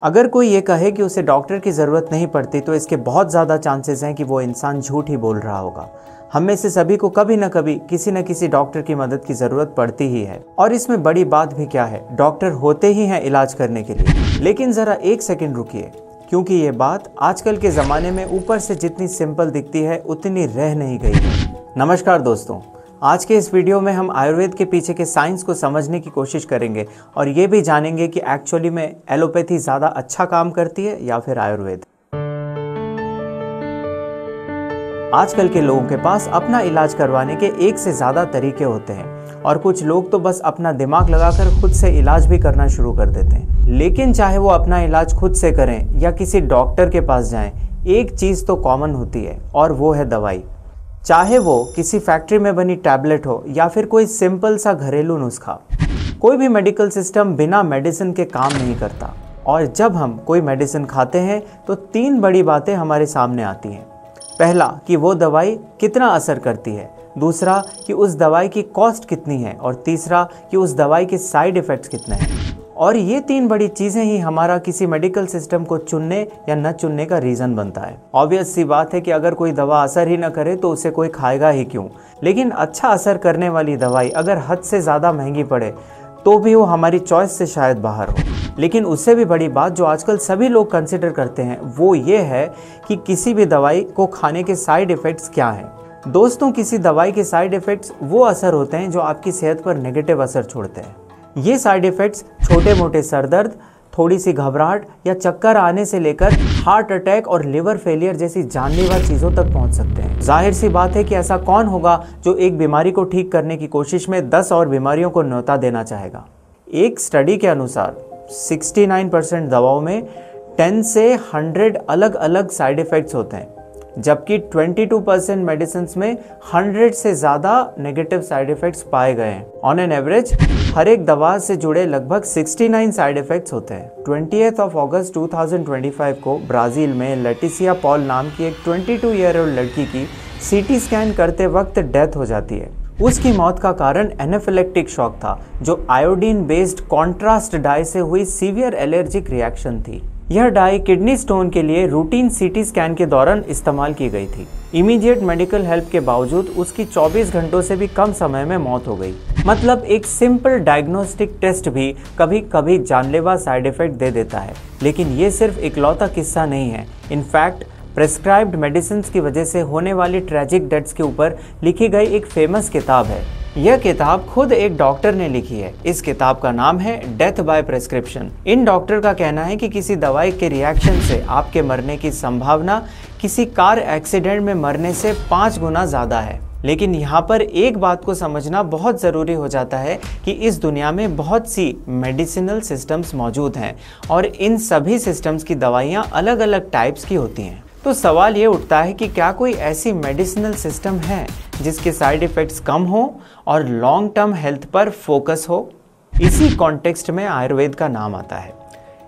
अगर कोई ये कहे कि उसे डॉक्टर की ज़रूरत नहीं पड़ती तो इसके बहुत ज़्यादा चांसेस हैं कि वो इंसान झूठ ही बोल रहा होगा। हम में से सभी को कभी न कभी किसी न किसी डॉक्टर की मदद की ज़रूरत पड़ती ही है। और इसमें बड़ी बात भी क्या है, डॉक्टर होते ही हैं इलाज करने के लिए। लेकिन ज़रा एक सेकंड रुकिए, क्योंकि ये बात आजकल के ज़माने में ऊपर से जितनी सिंपल दिखती है उतनी रह नहीं गई है। नमस्कार दोस्तों, आज के इस वीडियो में हम आयुर्वेद के पीछे के साइंस को समझने की कोशिश करेंगे और ये भी जानेंगे कि एक्चुअली में एलोपैथी ज़्यादा अच्छा काम करती है या फिर आयुर्वेद। आजकल के लोगों के पास अपना इलाज करवाने के एक से ज़्यादा तरीके होते हैं और कुछ लोग तो बस अपना दिमाग लगाकर खुद से इलाज भी करना शुरू कर देते हैं। लेकिन चाहे वो अपना इलाज खुद से करें या किसी डॉक्टर के पास जाएं, एक चीज़ तो कॉमन होती है और वो है दवाई। चाहे वो किसी फैक्ट्री में बनी टैबलेट हो या फिर कोई सिंपल सा घरेलू नुस्खा, कोई भी मेडिकल सिस्टम बिना मेडिसिन के काम नहीं करता। और जब हम कोई मेडिसिन खाते हैं तो तीन बड़ी बातें हमारे सामने आती हैं। पहला कि वो दवाई कितना असर करती है, दूसरा कि उस दवाई की कॉस्ट कितनी है और तीसरा कि उस दवाई के साइड इफ़ेक्ट्स कितने हैं। और ये तीन बड़ी चीज़ें ही हमारा किसी मेडिकल सिस्टम को चुनने या न चुनने का रीज़न बनता है। ऑब्वियस सी बात है कि अगर कोई दवा असर ही न करे तो उसे कोई खाएगा ही क्यों। लेकिन अच्छा असर करने वाली दवाई अगर हद से ज़्यादा महंगी पड़े तो भी वो हमारी चॉइस से शायद बाहर हो। लेकिन उससे भी बड़ी बात जो आजकल सभी लोग कंसिडर करते हैं वो ये है कि किसी भी दवाई को खाने के साइड इफ़ेक्ट्स क्या हैं। दोस्तों, किसी दवाई के साइड इफ़ेक्ट्स वो असर होते हैं जो आपकी सेहत पर नेगेटिव असर छोड़ते हैं। ये साइड इफ़ेक्ट्स छोटे मोटे सर दर्द, थोड़ी सी घबराहट या चक्कर आने से लेकर हार्ट अटैक और लिवर फेलियर जैसी जानलेवा चीज़ों तक पहुंच सकते हैं। जाहिर सी बात है कि ऐसा कौन होगा जो एक बीमारी को ठीक करने की कोशिश में 10 और बीमारियों को न्योता देना चाहेगा। एक स्टडी के अनुसार 69% दवाओं में 10 से 100 अलग अलग साइड इफ़ेक्ट्स होते हैं, जबकि 22% मेडिसिन में 100 से ज़्यादा नेगेटिव साइड इफ़ेक्ट्स पाए गए हैं। ऑन एन एवरेज हर एक दवा से जुड़े लगभग 69 साइड इफ़ेक्ट्स होते हैं। 20 अगस्त 2025 को ब्राज़ील में लेटिसिया पॉल नाम की एक 22 ईयर ओल्ड लड़की की सीटी स्कैन करते वक्त डेथ हो जाती है। उसकी मौत का कारण एनाफिलेक्टिक शॉक था, जो आयोडीन बेस्ड कॉन्ट्रास्ट डाई से हुई सीवियर एलर्जिक रिएक्शन थी। यह डाई किडनी स्टोन के लिए रूटीन सीटी स्कैन के दौरान इस्तेमाल की गई थी। इमीडिएट मेडिकल हेल्प के बावजूद उसकी 24 घंटों से भी कम समय में मौत हो गई। मतलब एक सिंपल डायग्नोस्टिक टेस्ट भी कभी कभी जानलेवा साइड इफेक्ट दे देता है। लेकिन ये सिर्फ इकलौता किस्सा नहीं है। इनफैक्ट प्रेस्क्राइब्ड मेडिसिन की वजह से होने वाली ट्रेजिक डेथ्स के ऊपर लिखी गई एक फेमस किताब है। यह किताब खुद एक डॉक्टर ने लिखी है। इस किताब का नाम है death by prescription. In doctor का कहना है कि किसी दवाई के रिएक्शन से आपके मरने की संभावना किसी कार एक्सीडेंट में मरने से 5 गुना ज़्यादा है। लेकिन यहाँ पर एक बात को समझना बहुत ज़रूरी हो जाता है कि इस दुनिया में बहुत सी मेडिसिनल सिस्टम्स मौजूद हैं और इन सभी सिस्टम्स की दवाइयाँ अलग अलग टाइप्स की होती हैं। तो सवाल ये उठता है कि क्या कोई ऐसी मेडिसिनल सिस्टम है जिसके साइड इफ़ेक्ट्स कम हो और लॉन्ग टर्म हेल्थ पर फोकस हो। इसी कॉन्टेक्स्ट में आयुर्वेद का नाम आता है।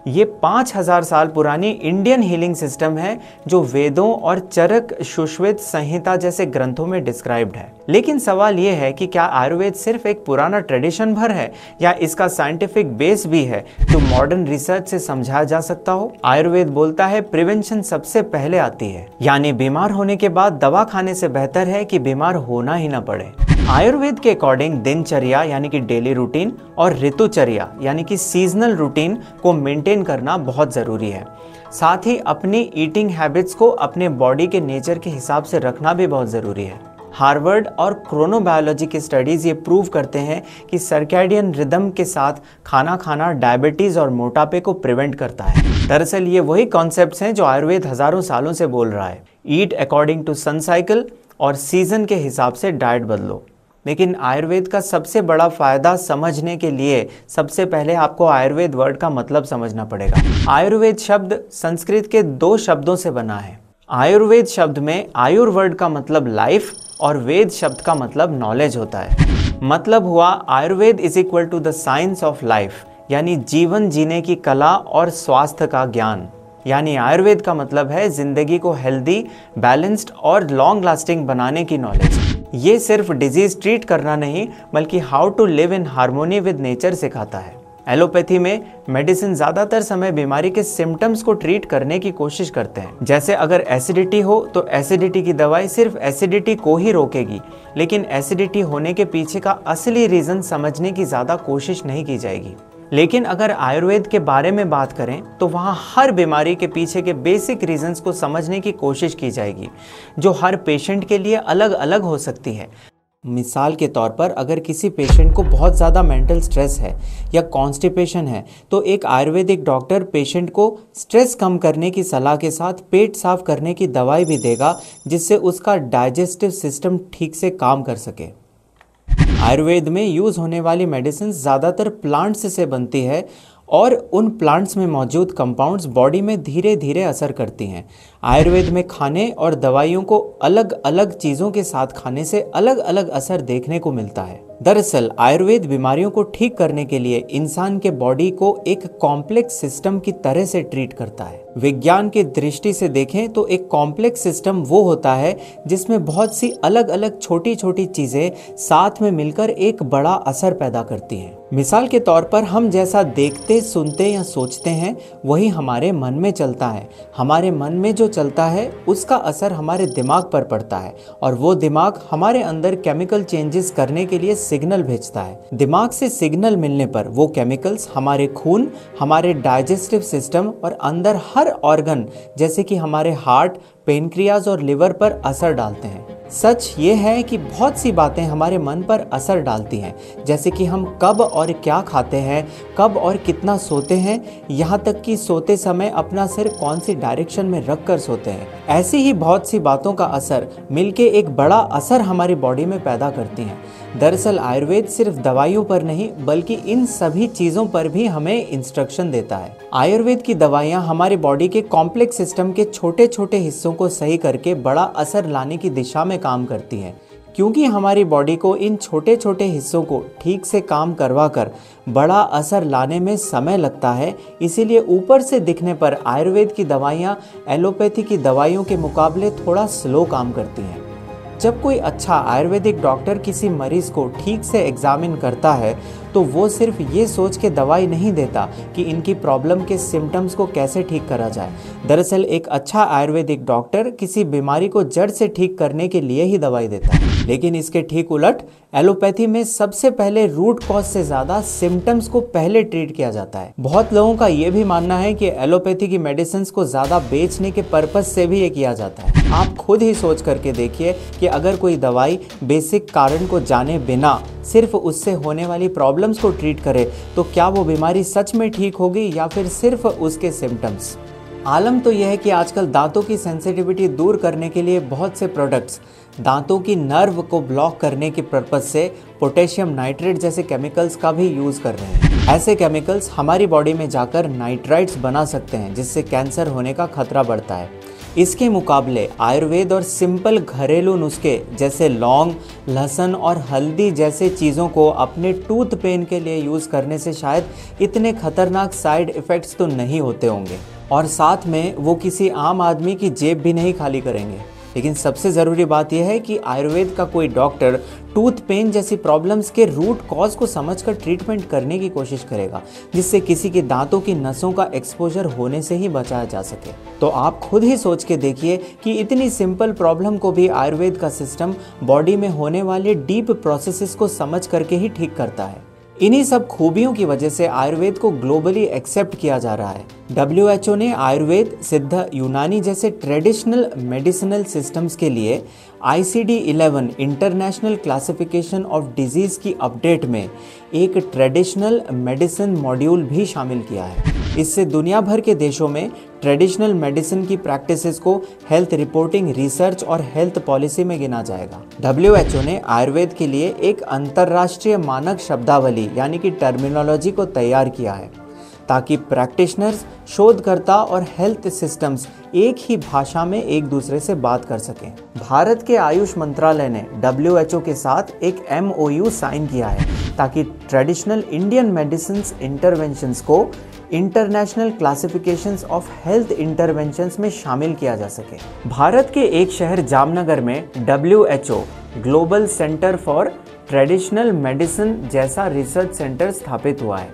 ये 5000 साल पुरानी इंडियन हीलिंग सिस्टम है जो वेदों और चरक सुश्रुत संहिता जैसे ग्रंथों में डिस्क्राइब्ड है। लेकिन सवाल ये है कि क्या आयुर्वेद सिर्फ एक पुराना ट्रेडिशन भर है या इसका साइंटिफिक बेस भी है जो मॉडर्न रिसर्च से समझाया जा सकता हो। आयुर्वेद बोलता है प्रिवेंशन सबसे पहले आती है, यानी बीमार होने के बाद दवा खाने से बेहतर है कि बीमार होना ही ना पड़े। आयुर्वेद के अकॉर्डिंग दिनचर्या यानी कि डेली रूटीन और ऋतुचर्या यानी कि सीजनल रूटीन को मेंटेन करना बहुत ज़रूरी है। साथ ही अपनी ईटिंग हैबिट्स को अपने बॉडी के नेचर के हिसाब से रखना भी बहुत ज़रूरी है। हार्वर्ड और क्रोनोबायोलॉजी के स्टडीज़ ये प्रूव करते हैं कि सर्कैडियन रिदम के साथ खाना खाना डायबिटीज़ और मोटापे को प्रिवेंट करता है। दरअसल ये वही कॉन्सेप्ट्स हैं जो आयुर्वेद हज़ारों सालों से बोल रहा है। ईट अकॉर्डिंग टू सन साइकिल और सीजन के हिसाब से डाइट बदलो। लेकिन आयुर्वेद का सबसे बड़ा फ़ायदा समझने के लिए सबसे पहले आपको आयुर्वेद वर्ड का मतलब समझना पड़ेगा। आयुर्वेद शब्द संस्कृत के 2 शब्दों से बना है। आयुर्वेद शब्द में आयुर वर्ड का मतलब लाइफ और वेद शब्द का मतलब नॉलेज होता है। मतलब हुआ Ayurveda is equal to the science of life, यानी जीवन जीने की कला और स्वास्थ्य का ज्ञान। यानी आयुर्वेद का मतलब है जिंदगी को हेल्दी, बैलेंस्ड और लॉन्ग लास्टिंग बनाने की नॉलेज। ये सिर्फ डिजीज ट्रीट करना नहीं बल्कि how to live in harmony with nature सिखाता है। एलोपैथी में मेडिसिन ज़्यादातर समय बीमारी के सिम्टम्स को ट्रीट करने की कोशिश करते हैं। जैसे अगर एसिडिटी हो तो एसिडिटी की दवाई सिर्फ एसिडिटी को ही रोकेगी, लेकिन एसिडिटी होने के पीछे का असली रीज़न समझने की ज़्यादा कोशिश नहीं की जाएगी। लेकिन अगर आयुर्वेद के बारे में बात करें तो वहाँ हर बीमारी के पीछे के बेसिक रीजंस को समझने की कोशिश की जाएगी, जो हर पेशेंट के लिए अलग अलग हो सकती है। मिसाल के तौर पर अगर किसी पेशेंट को बहुत ज़्यादा मेंटल स्ट्रेस है या कॉन्स्टिपेशन है तो एक आयुर्वेदिक डॉक्टर पेशेंट को स्ट्रेस कम करने की सलाह के साथ पेट साफ करने की दवाई भी देगा, जिससे उसका डाइजेस्टिव सिस्टम ठीक से काम कर सके। आयुर्वेद में यूज़ होने वाली मेडिसिन ज़्यादातर प्लांट्स से बनती है और उन प्लांट्स में मौजूद कंपाउंड्स बॉडी में धीरे धीरे असर करती हैं। आयुर्वेद में खाने और दवाइयों को अलग अलग चीज़ों के साथ खाने से अलग अलग असर देखने को मिलता है। दरअसल आयुर्वेद बीमारियों को ठीक करने के लिए इंसान के बॉडी को एक कॉम्प्लेक्स सिस्टम की तरह से ट्रीट करता है। विज्ञान की दृष्टि से देखें तो एक कॉम्प्लेक्स सिस्टम वो होता है जिसमें बहुत सी अलग अलग छोटी छोटी चीज़ें साथ में मिलकर एक बड़ा असर पैदा करती हैं। मिसाल के तौर पर हम जैसा देखते, सुनते या सोचते हैं वही हमारे मन में चलता है। हमारे मन में जो चलता है उसका असर हमारे दिमाग पर पड़ता है और वो दिमाग हमारे अंदर केमिकल चेंजेस करने के लिए सिग्नल भेजता है। दिमाग से सिग्नल मिलने पर वो केमिकल्स हमारे खून, हमारे डाइजेस्टिव सिस्टम और अंदर हर ऑर्गन जैसे कि हमारे हार्ट, पेनक्रियाज और लिवर पर असर डालते हैं। सच ये है कि बहुत सी बातें हमारे मन पर असर डालती हैं, जैसे कि हम कब और क्या खाते हैं, कब और कितना सोते हैं, यहाँ तक कि सोते समय अपना सिर कौन सी डायरेक्शन में रख कर सोते हैं। ऐसी ही बहुत सी बातों का असर मिलके एक बड़ा असर हमारी बॉडी में पैदा करती हैं। दरअसल आयुर्वेद सिर्फ दवाइयों पर नहीं बल्कि इन सभी चीज़ों पर भी हमें इंस्ट्रक्शन देता है। आयुर्वेद की दवाइयाँ हमारी बॉडी के कॉम्प्लेक्स सिस्टम के छोटे छोटे हिस्सों को सही करके बड़ा असर लाने की दिशा में काम करती हैं। क्योंकि हमारी बॉडी को इन छोटे छोटे हिस्सों को ठीक से काम करवा कर बड़ा असर लाने में समय लगता है, इसीलिए ऊपर से दिखने पर आयुर्वेद की दवाइयाँ एलोपैथी की दवाइयों के मुकाबले थोड़ा स्लो काम करती हैं। जब कोई अच्छा आयुर्वेदिक डॉक्टर किसी मरीज को ठीक से एग्जामिन करता है तो वो सिर्फ ये सोच के दवाई नहीं देता कि इनकी प्रॉब्लम के सिम्टम्स को कैसे ठीक करा जाए। दरअसल एक अच्छा आयुर्वेदिक डॉक्टर किसी बीमारी को जड़ से ठीक करने के लिए ही दवाई देता है। लेकिन इसके ठीक उलट एलोपैथी में सबसे पहले रूट कॉज से ज़्यादा सिम्टम्स को पहले ट्रीट किया जाता है। बहुत लोगों का ये भी मानना है कि एलोपैथी की मेडिसिन को ज़्यादा बेचने के पर्पज से भी ये किया जाता है। आप खुद ही सोच करके देखिए कि अगर कोई दवाई बेसिक कारण को जाने बिना सिर्फ उससे होने वाली प्रॉब्लम्स को ट्रीट करे तो क्या वो बीमारी सच में ठीक होगी या फिर सिर्फ उसके सिम्टम्स। आलम तो यह है कि आजकल दांतों की सेंसिटिविटी दूर करने के लिए बहुत से प्रोडक्ट्स दांतों की नर्व को ब्लॉक करने के पर्पज से पोटेशियम नाइट्रेट जैसे केमिकल्स का भी यूज़ कर रहे हैं। ऐसे केमिकल्स हमारी बॉडी में जाकर नाइट्राइट्स बना सकते हैं, जिससे कैंसर होने का खतरा बढ़ता है। इसके मुकाबले आयुर्वेद और सिंपल घरेलू नुस्खे जैसे लौंग, लहसुन और हल्दी जैसे चीज़ों को अपने टूथ पेन के लिए यूज़ करने से शायद इतने खतरनाक साइड इफ़ेक्ट्स तो नहीं होते होंगे और साथ में वो किसी आम आदमी की जेब भी नहीं खाली करेंगे। लेकिन सबसे ज़रूरी बात यह है कि आयुर्वेद का कोई डॉक्टर टूथ पेन जैसी प्रॉब्लम्स के रूट कॉज को समझकर ट्रीटमेंट करने की कोशिश करेगा, जिससे किसी के दांतों की नसों का एक्सपोजर होने से ही बचाया जा सके। तो आप खुद ही सोच के देखिए कि इतनी सिंपल प्रॉब्लम को भी आयुर्वेद का सिस्टम बॉडी में होने वाले डीप प्रोसेसेस को समझ करके ही ठीक करता है। इन्हीं सब खूबियों की वजह से आयुर्वेद को ग्लोबली एक्सेप्ट किया जा रहा है। WHO ने आयुर्वेद, सिद्ध, यूनानी जैसे ट्रेडिशनल मेडिसिनल सिस्टम्स के लिए ICD-11 international classification of disease की अपडेट में एक ट्रेडिशनल मेडिसिन मॉड्यूल भी शामिल किया है। इससे दुनिया भर के देशों में ट्रेडिशनल मेडिसिन की प्रैक्टिसेस को हेल्थ रिपोर्टिंग, रिसर्च और हेल्थ पॉलिसी में गिना जाएगा। WHO ने आयुर्वेद के लिए एक अंतर्राष्ट्रीय मानक शब्दावली यानी कि टर्मिनोलॉजी को तैयार किया है, ताकि प्रैक्टिशनर्स, शोधकर्ता और हेल्थ सिस्टम्स एक ही भाषा में एक दूसरे से बात कर सकें। भारत के आयुष मंत्रालय ने WHO के साथ एक MOU साइन किया है ताकि ट्रेडिशनल इंडियन मेडिसिन इंटरवेंशंस को international classifications of health interventions में शामिल किया जा सके। भारत के एक शहर जामनगर में WHO global centre for traditional medicine जैसा रिसर्च सेंटर स्थापित हुआ है।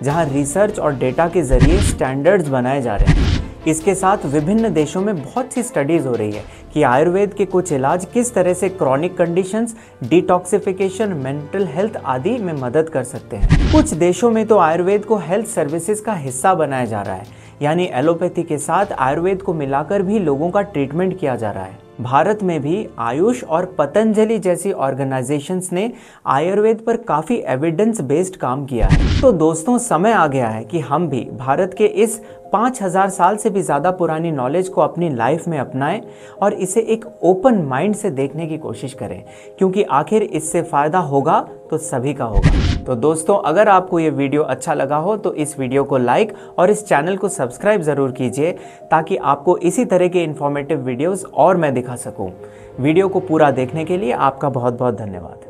जहां रिसर्च और डेटा के जरिए स्टैंडर्ड्स बनाए जा रहे हैं। इसके साथ विभिन्न देशों में बहुत सी स्टडीज हो रही है कि आयुर्वेद के कुछ इलाज किस तरह से chronic conditions, detoxification, mental health आदि में मदद कर सकते हैं। कुछ देशों में तो आयुर्वेद को हेल्थ सर्विसेज का हिस्सा बनाया जा रहा है, यानी एलोपैथी के साथ आयुर्वेद को मिलाकर भी लोगों का ट्रीटमेंट किया जा रहा है। भारत में भी आयुष और पतंजलि जैसी ऑर्गेनाइजेशंस ने आयुर्वेद पर काफ़ी एविडेंस बेस्ड काम किया है। तो दोस्तों, समय आ गया है कि हम भी भारत के इस 5000 साल से भी ज़्यादा पुरानी नॉलेज को अपनी लाइफ में अपनाएं और इसे एक ओपन माइंड से देखने की कोशिश करें, क्योंकि आखिर इससे फ़ायदा होगा तो सभी का होगा। तो दोस्तों, अगर आपको ये वीडियो अच्छा लगा हो तो इस वीडियो को लाइक और इस चैनल को सब्सक्राइब ज़रूर कीजिए, ताकि आपको इसी तरह के इन्फॉर्मेटिव वीडियोज़ और मैं दिखा सकूँ। वीडियो को पूरा देखने के लिए आपका बहुत बहुत धन्यवाद।